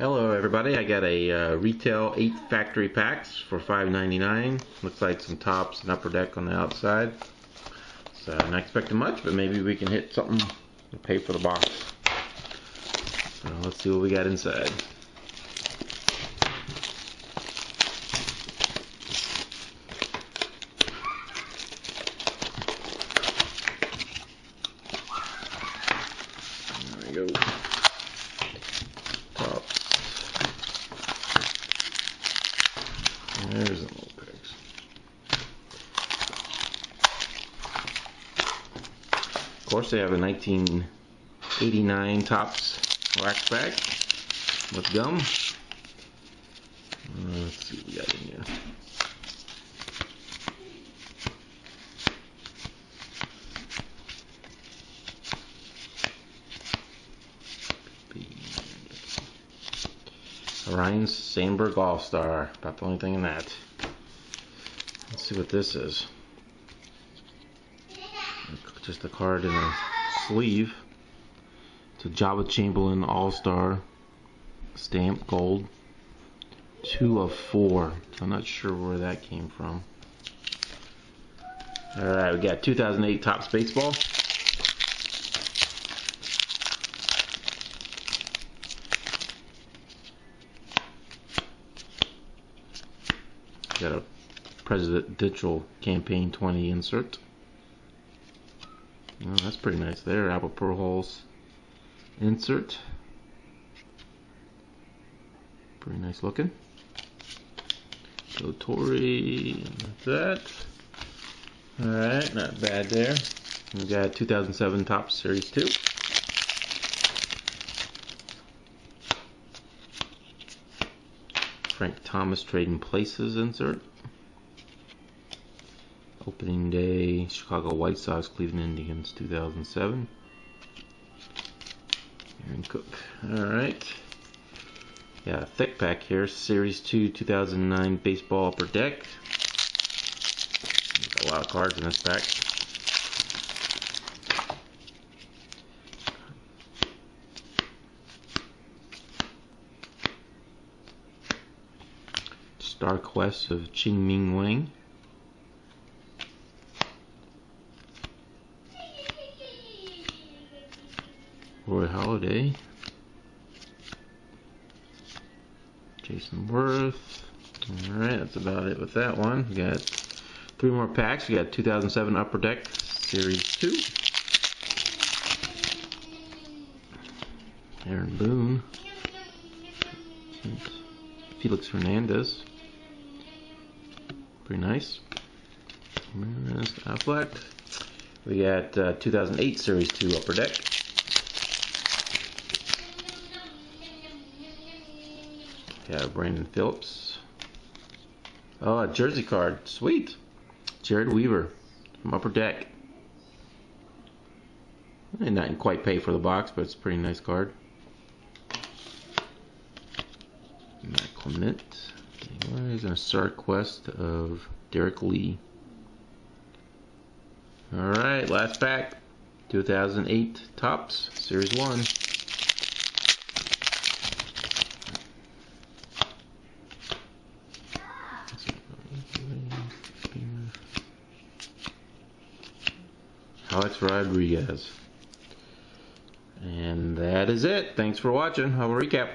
Hello everybody, I got a retail 8 factory packs for $5.99. Looks like some tops and upper deck on the outside. So I'm not expecting much, but maybe we can hit something to pay for the box. So let's see what we got inside. There we go. There's the little pigs. Of course, they have a 1989 Topps wax bag with gum. Let's see what we got in here. Ryan Sandberg All-Star, about the only thing in that. Let's see what this is. Just a card in a sleeve. It's a Jabba Chamberlain All-Star stamp, gold. 2 of 4. So I'm not sure where that came from. Alright, we got 2008 Topps Baseball. Got a presidential campaign 20 insert. Oh, that's pretty nice there. Apple Pearl Holes insert. Pretty nice looking. So Tory, that. Alright, not bad there. We got 2007 Topps Series 2. Frank Thomas Trading Places insert. Opening day Chicago White Sox Cleveland Indians 2007. Aaron Cook. Alright. Got a thick pack here. Series 2 2009 Baseball Upper Deck. Got a lot of cards in this pack. Star Quest of Ching Ming Wang. Roy Halladay. Jason Worth. Alright, that's about it with that one. We got 3 more packs. We got 2007 Upper Deck Series 2. Aaron Boone. Felix Hernandez. Pretty nice. There's Affleck. We got 2008 Series 2 Upper Deck. Got Brandon Phillips. Oh, a jersey card. Sweet. Jared Weaver from Upper Deck. I didn't quite pay for the box, but it's a pretty nice card. Matt Clement. There's a Star Quest of Derek Lee. Alright, last pack. 2008 Topps Series 1. Alex Rodriguez. And that is it. Thanks for watching. I'll recap.